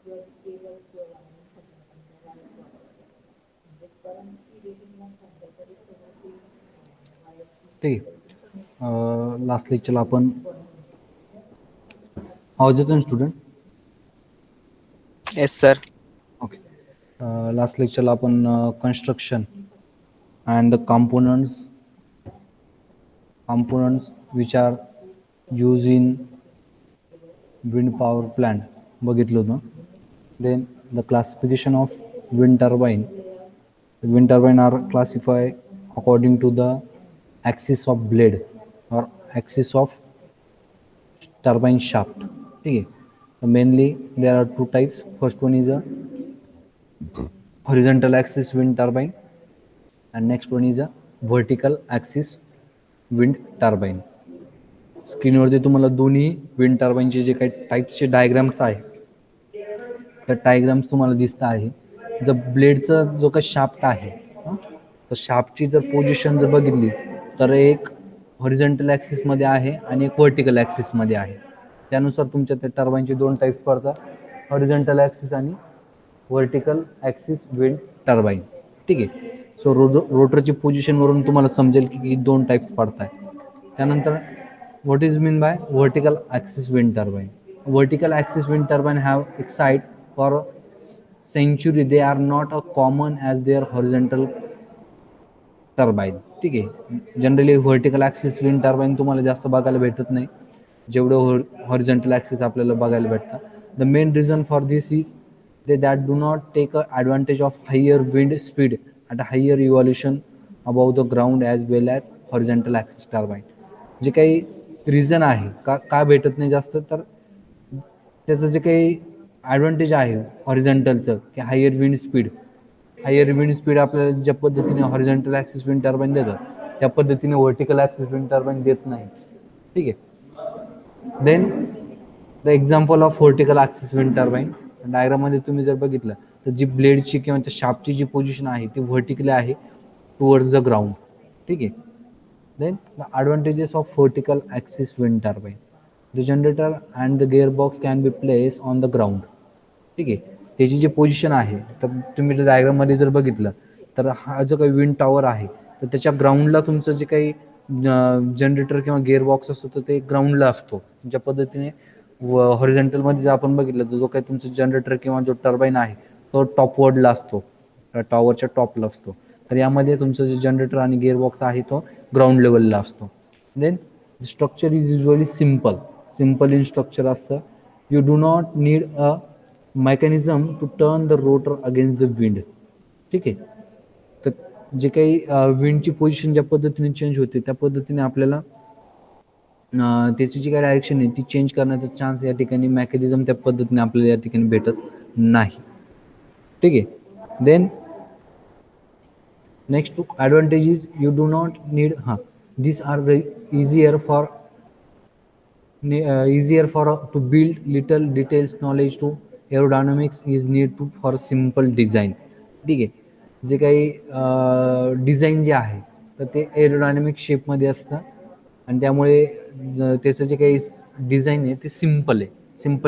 ठीक आहे. लास्ट लेक्चरला आपण आवाज येतो ना student? Yes, sir. Okay. Last लेक्चरला आपण construction and the components which are used in wind power plant बघितलं होतं. Then the classification of wind turbine. Wind turbine are classified according to the axis of blade or axis of turbine shaft. ठीक आहे. Mainly there are two types. First one is a horizontal axis wind turbine and next one is a vertical axis wind turbine. स्क्रीनवरती तुम्हाला दोन्ही wind टर्बाईनचे जे काही टाईप्सचे diagrams आहे त्या diagrams तुम्हाला दिसत आहे. जर ब्लेडचा जो काही शाफ्ट आहे तर शाफ्टची जर पोझिशन जर बघितली तर एक हॉरिझॉन्टल ॲक्सिसमध्ये आहे आणि एक व्हर्टिकल ॲक्सिसमध्ये आहे. त्यानुसार तुमच्या त्या टर्बाईनचे दोन टाईप्स पडतात, हॉरिझॉन्टल ॲक्सिस आणि व्हर्टिकल ॲक्सिस विंड टर्बाईन. ठीक आहे. सो रोटरची पोझिशनवरून तुम्हाला समजेल की दोन टाईप्स पडत आहेत. त्यानंतर what is mean by vertical axis wind turbine? Vertical axis wind turbine have excite for century. They are not a common as their horizontal turbine. ठीक आहे. Generally vertical axis wind turbine तुम्हाला जास्त बघायला भेटत नाही जेवढं हॉरिझॉन्टल ॲक्सिस आपल्याला बघायला भेटतं. The main reason for this is they that do not take advantage of higher wind speed at a higher evolution above the ground as well as horizontal axis turbine. जे काही reason आहे का भेटत नाही जास्त, तर त्याचं जे काही ॲडव्हान्टेज आहे हॉरिझॉन्टलचं की हायर विंड स्पीड आपल्याला ज्या पद्धतीने हॉरिझॉन्टल ॲक्सिस विंड टर्बाईन देतात त्या पद्धतीने व्हर्टिकल ॲक्सिस विंड टर्बाईन देत नाही. ठीक आहे. Then the example of vertical axis wind turbine डायग्राममध्ये तुम्ही जर बघितलं तर जी ब्लेडची किंवा त्या शाफ्टची जी पोझिशन आहे ती व्हर्टिकली आहे टुवर्ड्स द ग्राउंड. ठीक आहे. Then the advantages of vertical axis wind turbine. The generator and the gearbox can be placed on the ground. ठीक आहे. त्याची जी पोझिशन आहे तर तुम्ही डायग्राममध्ये जर बघितलं तर हा जो काही विंड टॉवर आहे तर त्याच्या ग्राउंडला तुमचं जे काही जनरेटर किंवा गिअरबॉक्स असतो तर ते ग्राउंडला असतो. ज्या पद्धतीने हॉरिझॉन्टलमध्ये जर आपण बघितलं तर जो काही तुमचं जनरेटर किंवा जो टर्बाईन आहे तो टॉपवर्डला असतो, टॉवरच्या टॉपला असतो. तर यामध्ये तुमचं जे जनरेटर आणि गिअरबॉक्स आहे तो ग्राउंड लेवलला असतो. Then structure is usually simple in structure असतं. You do not need a mechanism to turn the rotor against the wind. ठीक आहे. तर जे काही विंडची पोझिशन ज्या पद्धतीने चेंज होते त्या पद्धतीने आपल्याला त्याची जी काही डायरेक्शन आहे ती चेंज करण्याचा चान्स या ठिकाणी मेकॅनिझम त्या पद्धतीने आपल्याला या ठिकाणी भेटत नाही. ठीक आहे. Then next advantage is you do not need these are easier for to build. Little details knowledge to aerodynamics is need to for simple design. ठीक आहे. जे काही डिझाईन जे आहे तर ते एरोडायनॅमिक शेपमध्ये असतं आणि त्यामुळे त्याचं जे काही डिझाईन आहे ते सिम्पल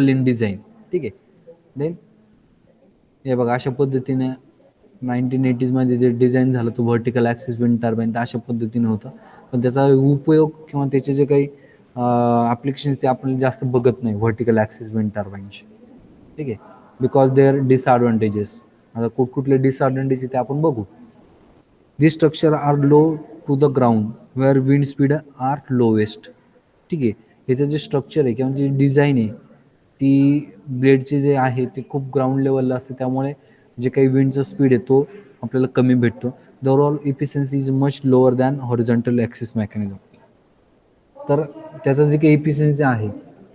इन डिझाईन. ठीक आहे. देन हे बघा अशा पद्धतीने 1980मध्ये जे डिझाईन झालं तो व्हर्टिकल ॲक्सिस विंड टर्बाईन तर अशा पद्धतीने होतं. पण त्याचा उपयोग किंवा त्याचे जे काही ॲप्लिकेशन्स ते आपण जास्त बघत नाही व्हर्टिकल ॲक्सिस विंड टर्बाईनचे. ठीक आहे. Because there disadvantages. आता कुठकुठले डिसॲडव्हान्टेज ते आपण बघू. This structure are low to the ground where wind speed are lowest. ठीक आहे. याचं जे स्ट्रक्चर आहे किंवा जी डिझाईन आहे ती ब्लेडची जे आहे ती खूप ग्राउंड लेवलला असते त्यामुळे जे काही विंडचा स्पीड आहे तो आपल्याला कमी भेटतो. The overall efficiency is much lower than horizontal axis mechanism. तर त्याचं जे काही इफिशियन्सी आहे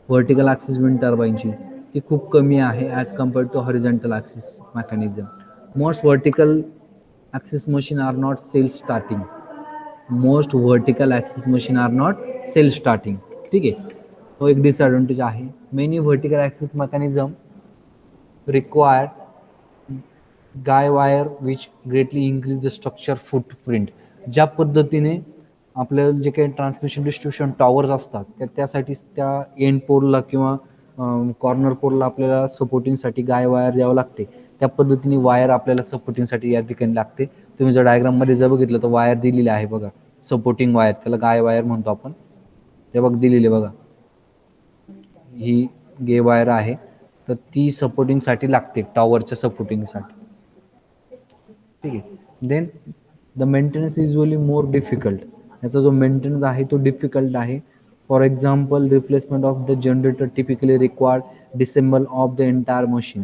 व्हर्टिकल ॲक्सिस विंड टर्बाईनची ती खूप कमी आहे as compared to horizontal axis mechanism. Most vertical axis machine are not self starting. ठीक आहे. तो एक डिसएडव्हान्टेज आहे. Many vertical axis mechanism require guy wire which greatly increase the structure footprint. ज्या पद्धतीने आपल्याला जे काही ट्रान्समिशन डिस्ट्रीब्युशन टॉवर्स असतात त्यासाठी त्या एंड पोलला किंवा कॉर्नर पोलला आपल्याला सपोर्टिंगसाठी गाय वायर द्यावं लागते, त्या पद्धतीने वायर आपल्याला सपोर्टिंगसाठी या ठिकाणी लागते. तुम्ही जर डायग्राममध्ये जर बघितलं तर वायर दिलेली आहे बघा, सपोर्टिंग वायर, त्याला गाय वायर म्हणतो आपण. ते बघ दिलेली बघा, ही गे वायर आहे, तर ती सपोर्टिंगसाठी लागते, टॉवरच्या सपोर्टिंगसाठी. ठीक आहे. Then the maintenance is usually more difficult. याचा जो मेंटेनन्स आहे तो डिफिकल्ट आहे. For example, replacement of the generator typically required disassemble of the entire machine.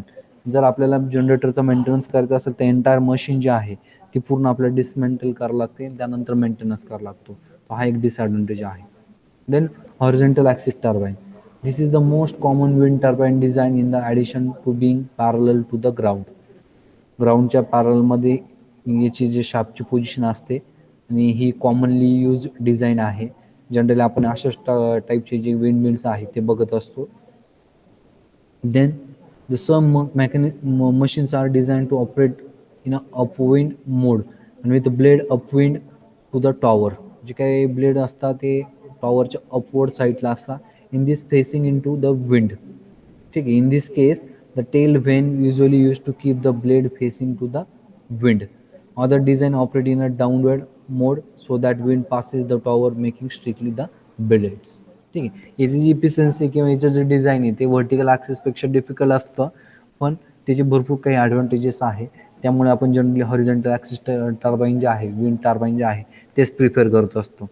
जर आपल्याला जनरेटरचा मेंटेनन्स करायचा असेल तर एंटायर मशीन जी आहे ती पूर्ण आपल्याला डिसमेंटल करावं लागते, त्यानंतर मेंटेनन्स करावा लागतो. तो हा एक डिसएडव्हान्टेज आहे. Then horizontal axis turbine. This is the most common wind turbine design in the addition to being parallel to the ground. ग्राउंडच्या पॅरलमध्ये याची जे शाफ्टची पोझिशन असते आणि ही कॉमनली यूज डिझाईन आहे. जनरली आपण अशाच टाईपचे जे विंड मिल्स आहेत ते बघत असतो. Then the some machines are designed to operate in a upwind mode and with blade upwind to the tower. जे काही ब्लेड असतात ते टॉवरच्या अपवर्ड साईडला असतात, in this facing into the wind. ठीक आहे. In this case the tail vane usually use to keep the blade facing to the wind. Other design operate in a downward mode so that wind passes the tower making strictly the blades. ठीक आहे. याची जी efficiency किंवा याचं जे design आहे ते vertical ॲक्सिसपेक्षा difficult असतं, पण त्याचे भरपूर काही ॲडव्हान्टेजेस आहे. त्यामुळे आपण जनरली हॉरिझॉन्टल ॲक्सिस टर्बाईन जे आहे, विंड टर्बाईन जे आहे तेच प्रिफर करत असतो.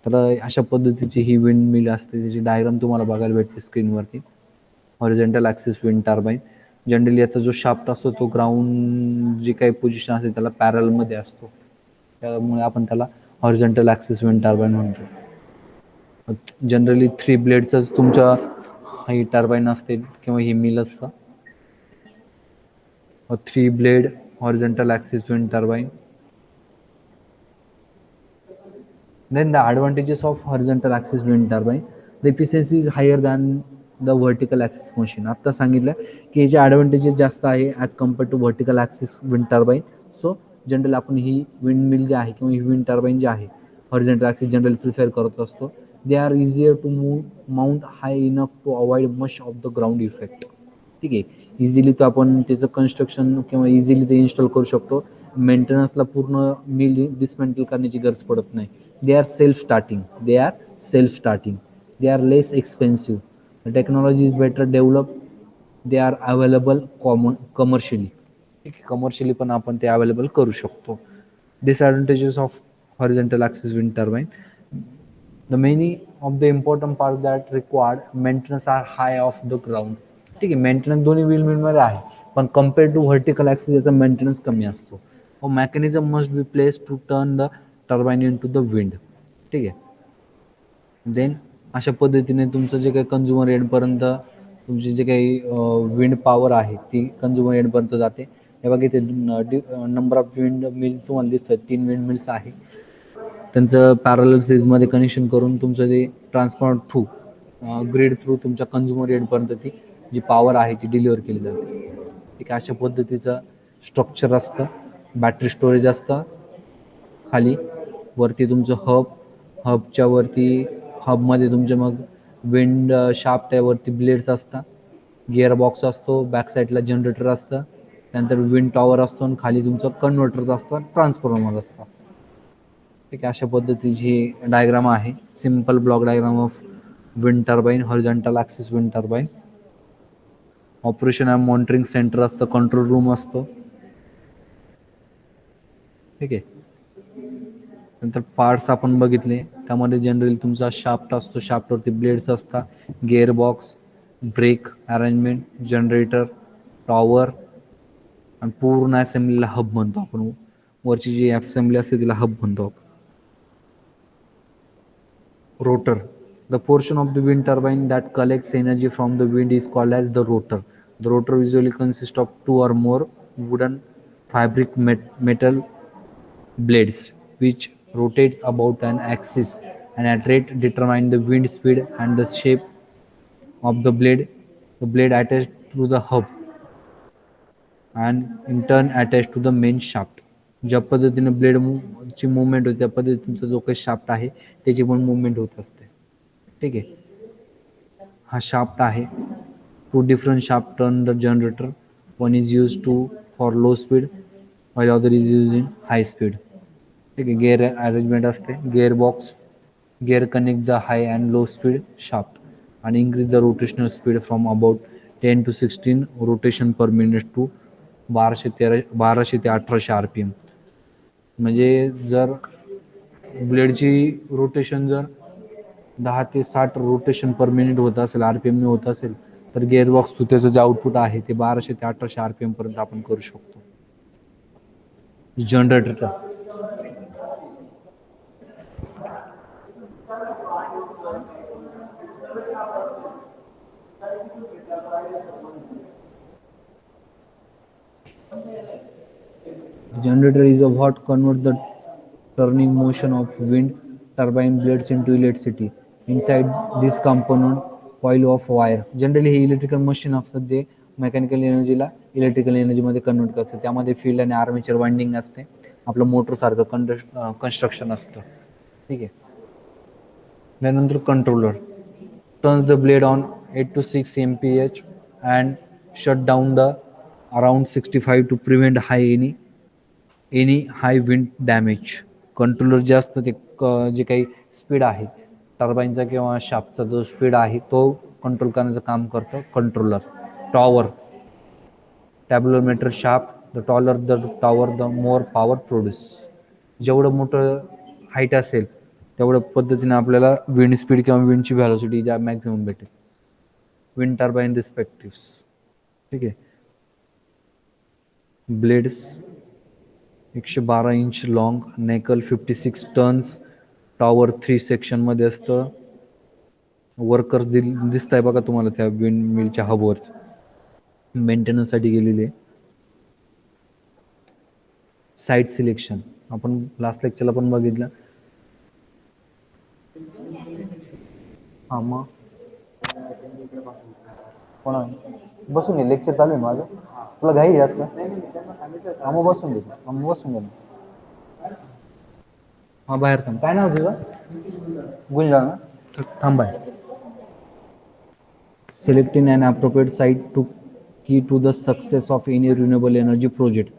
तर अशा पद्धतीची ही विंड मिल असते, त्याची डायग्राम तुम्हाला बघायला भेटते स्क्रीनवरती. Horizontal axis wind turbine. Generally याचा जो शाफ्ट असतो तो ग्राउंड जी काही पोझिशन असते त्याला पॅरलमध्ये असतो, त्यामुळे आपण त्याला हॉरिझॉन्टल ॲक्सिस विंड टर्बाईन म्हणतो. जनरली 3 ब्लेडचंच तुमच्या ही टर्बाईन असते किंवा ही मिल असतं. 3 blade horizontal axis wind turbine. Then the advantages of horizontal axis wind turbine, the efficiency is higher than the vertical axis machine. आता सांगितलं की याचे ॲडव्हान्टेजेस जास्त आहे as compare to vertical axis wind turbine. So general आपण ही wind mill जी आहे किंवा ही विंड टर्बाईन जी आहे हॉरिझॉन्टल ॲक्सिस जनरल प्रिफर करत असतो. They are easier to mount high enough to avoid much of the ground effect. ठीक आहे. Easily तो आपण त्याचं कन्स्ट्रक्शन किंवा इझिली ते इन्स्टॉल करू शकतो. मेंटेनन्सला पूर्ण मिल डिसमेंटल करण्याची गरज पडत नाही. They are self-starting. They are less expensive. The technology is better developed. They are available commercially. ठीक आहे. कमर्शियली पण आपण ते अवेलेबल करू शकतो. Disadvantages of horizontal axis wind turbine. The many of the important parts that required maintenance are high off the ground. ठीक आहे. Maintenance दोन्ही विंडमिलमध्ये आहे, पण कम्पेअर टू व्हर्टिकल ॲक्सिस याचा मेंटेनन्स कमी असतो. Mechanism must be place to turn the turbine into the wind. ठीक आहे. देन अशा पद्धतीने तुमचं जे काही कंझ्युमर एंडपर्यंत तुमची जे काही विंड पॉवर आहे ती कंझ्युमर एंडपर्यंत जाते. हे बघा इथे नंबर ऑफ विंड मिल तुम्हाला दिसतात, 3 विंड मिल्स आहे. त्यांचं पॅरलल सिरीजमध्ये कनेक्शन करून तुमचं ते ट्रान्सफॉर्मर थ्रू ग्रीड थ्रू तुमच्या कंझ्युमर एंडपर्यंत ती जी पॉवर आहे ती डिलिव्हर केली जाते. ठीक आहे. अशा पद्धतीचं स्ट्रक्चर असतं. बॅटरी स्टोरेज असतं खाली, वरती तुमचं हबच्या वरती हबमध्ये तुमचे मग विंड शाफ्ट आहे, वरती ब्लेड्स असतात, गिअर बॉक्स असतो, बॅक साईडला जनरेटर असतं, त्यानंतर विंड टॉवर असतो आणि खाली तुमचं कन्व्हर्टर्स असतं, ट्रान्सफॉर्मर असतं. ठीक आहे. अशा पद्धतीची डायग्राम आहे, simple block diagram of wind turbine, horizontal axis wind turbine. Operation and monitoring centre असतं, कंट्रोल रूम असतो. ठीक आहे. नंतर पार्ट्स आपण बघितले, त्यामध्ये जनरली तुमचा शाफ्ट असतो, शाफ्टवरती ब्लेड्स असतात, gear box, brake arrangement, generator, tower आणि पूर्ण असेंब्लीला हब म्हणतो आपण. वरची जी असेंब्ली असते तिला हब म्हणतो आपण. Rotor, the portion of the wind turbine that collects energy from the wind is called as the rotor. The rotor usually consist of 2 or more wooden fabric metal blades which rotates about an axis and at rate determine the wind speed and the shape of the blade attached to the hub and in turn attached to the main shaft. ज्या पद्धतीने ब्लेडची movement होते त्या पद्धतीचा जो काही shaft आहे त्याची पण मुवमेंट होत असते. ठीक आहे. हा शाफ्ट आहे. Two different shaft turn the generator. One is used to for low speed, while other is used in high speed. ठीक आहे. गेअर अरेंजमेंट असते. Gear box gear connect the high and low speed shaft and increase the rotational speed from about 10 to 16 rotation per minute to 1200 ते 1800 rpm. म्हणजे जर ब्लेडची rotation जर 10 ते 60 rotation per minute होत असेल, आरपीएम होत असेल, तर गिअरबॉक्स त्याचं जे आउटपुट आहे ते 1200 ते 1800 आरपीएम पर्यंत आपण करू शकतो. Generator generator is a what convert the turning motion of wind turbine blades into electricity. Inside this component coil of wire. Generally हे इलेक्ट्रिकल मशीन असतात जे मेकॅनिकल एनर्जीला इलेक्ट्रिकल एनर्जीमध्ये कन्वर्ट करतात. त्यामध्ये फील्ड आणि आर्मेचर वाइंडिंग असते. आपलं मोटर सारखं construction असतं. ठीक आहे. त्यानंतर controller turns the blade on 8 to 6 mph and shut down the around 65 to prevent any high wind damage. Controller जे असतं ते जे काही स्पीड आहे टर्बाईनचा किंवा शाफ्टचा जो स्पीड आहे तो कंट्रोल करण्याचं काम करतं कंट्रोलर. टॉवर टॅब्युलोमीटर shaft the taller the tower the more power produce. जेवढं मोठं हाईट असेल तेवढ्या पद्धतीने आपल्याला विंड स्पीड किंवा विंडची व्हॅलोसिटी ज्या मॅक्झिमम भेटेल. Wind turbine respectives. ठीक आहे. Blades 112 inch long, nacelle 56 tons, tower 3 सेक्शनमध्ये असतं. वर्कर्स दिसत आहे बघा तुम्हाला त्या विंड मिलच्या हबवर मेंटेनन्ससाठी गेलेले. साईट सिलेक्शन आपण लास्ट लेक्चरला पण बघितलं. हां मग कोणा बसून घे, लेक्चर चालू आहे माझं. तुला घाई जास्त मग बसून घे. मग बसून घे. हां बाहेर थांब. काय नाव तुझं? गुंजा ना. थांबाय. Selecting an appropriate site to key to the success of any renewable energy project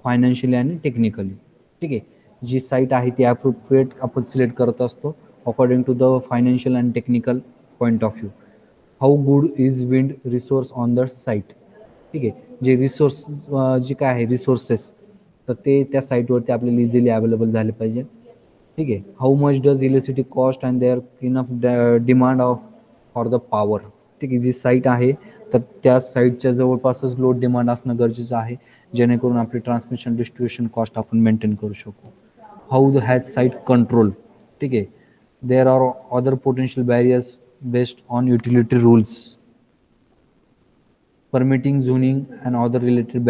financially and technically. ठीक आहे. जी साईट आहे ती ॲप्रोप्रिएट आपण सिलेक्ट करत असतो according to the financial and technical point of view. How good is wind resource on the site. ठीक आहे. जे रिसोर्स जे काय आहे रिसोर्सेस तर ते त्या साईटवरती आपल्याला इझिली अवेलेबल झाले पाहिजे. ठीक आहे. How much does electricity cost and there enough demand of for the power. ठीक आहे. जी साईट आहे तर त्या साईटच्या जवळपासच लोड डिमांड असणं गरजेचं आहे जेणेकरून आपली ट्रान्समिशन डिस्ट्रीब्युशन कॉस्ट आपण मेंटेन करू शकू. How the has site control. ठीक आहे. There are other potential barriers based on utility rules permitting zoning and other related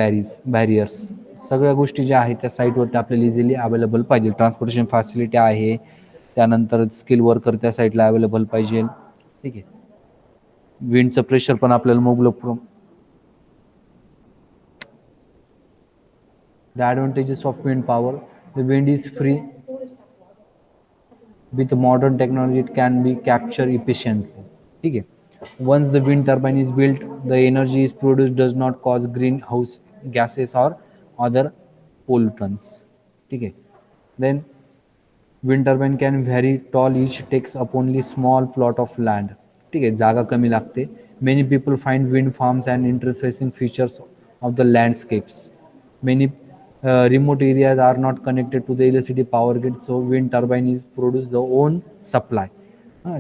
barriers. सगळ्या गोष्टी ज्या आहेत त्या साईटवरती आपल्याला इझिली अवेलेबल पाहिजे. ट्रान्सपोर्टेशन फॅसिलिटी आहे, त्यानंतर स्किल वर्कर त्या साईटला अवेलेबल पाहिजे. ठीक आहे. विंडचं प्रेशर पण आपल्याला मुबलक. The advantages of wind power. The wind is free. With modern technology, it can be captured efficiently. ठीक आहे. Once the wind turbine is built, the energy is produced does not cause greenhouse gases or other pollutants. ठीक आहे. Then wind turbine can very tall, each takes up only small plot of land. ठीक आहे. जागा कमी लागते. Many people find wind farms and interfacing features of the landscapes. Many remote areas are not connected to the electricity power grid, so wind turbine is produce the own supply.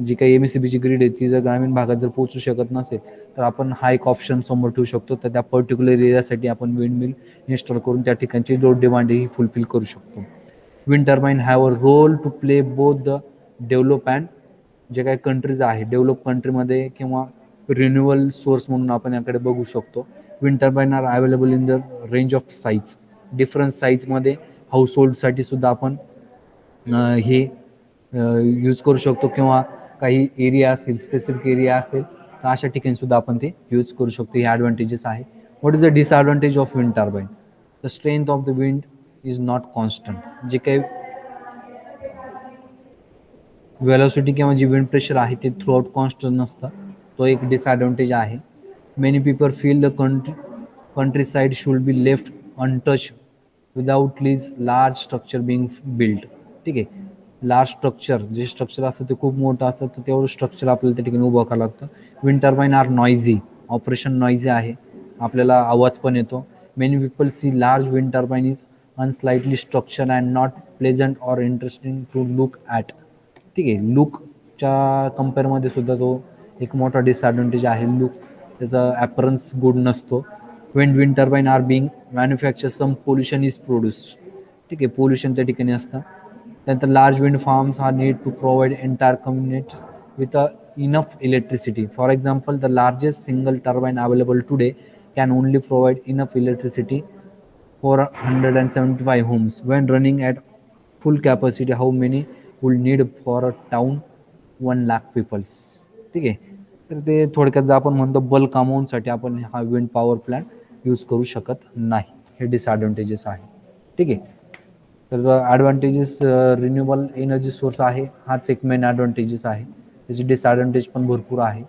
जी काही MSCBची grid आहे ती जर ग्रामीण भागात जर पोहोचू शकत नसेल तर आपण हा एक ऑप्शन समोर ठेवू शकतो. तर त्या पर्टिक्युलर एरियासाठी आपण विंड मिल इन्स्टॉल करून त्या ठिकाणची लोड डिमांड ही फुलफिल करू शकतो. Wind turbine have a role to play both the develop and जे काही कंट्रीज आहे डेव्हलप कंट्रीमध्ये किंवा रिन्युएबल सोर्स म्हणून आपण याकडे बघू शकतो. Wind turbine are available in the range of size. Different साईजमध्ये हाऊसहोल्डसाठी सुद्धा आपण हे यूज करू शकतो किंवा काही एरिया असेल स्पेसिफिक एरिया असेल तर अशा ठिकाणी सुद्धा आपण ते यूज करू शकतो. हे ॲडव्हान्टेजेस आहे. What is the disadvantage of wind turbine. The strength of the wind is not constant. जे काही व्हेलॉसिटी किंवा जे विंड प्रेशर आहे ते थ्रूआउट कॉन्स्टंट नसतं. तो एक डिसॲडव्हान्टेज आहे. Many people feel the countryside should be left untouched without these large structure being built. ठीक आहे. लार्ज स्ट्रक्चर जे स्ट्रक्चर असतं ते खूप मोठं असतं, तर तेवढं स्ट्रक्चर आपल्याला त्या ठिकाणी उभं करावं लागतं. Wind turbine are noisy, operation noisy आहे, आपल्याला आवाज पण येतो. Many people see large wind turbine is unsightly structure and not pleasant or interesting to look at. ठीक आहे. लुकच्या कम्पेअरमध्ये सुद्धा तो एक मोठा डिसएडव्हान्टेज आहे. लुक त्याचा ॲपरन्स गुड नसतो. Wind turbine are being manufacture some pollution is produce. ठीक आहे. पोल्युशन त्या ठिकाणी असतं. त्यानंतर large wind farms are need to provide entire communities with enough electricity. For example, the largest single turbine available today can only provide enough electricity for 175 homes. When running at full capacity, how many would need for a town 1 lakh peoples. ठीक आहे. तर ते थोडक्यात जर आपण म्हणतो bulk अमाऊंटसाठी आपण हा विंड पॉवर प्लॅन्ट यूज करू शकत नाही. हे डिसएडव्हान्टेजेस आहे. ठीक आहे. तर ॲडव्हान्टेजेस रिन्युएबल एनर्जी सोर्स आहे, हाच एक मेन ॲडव्हान्टेजेस आहे. त्याचे डिसएडव्हान्टेज पण भरपूर आहे.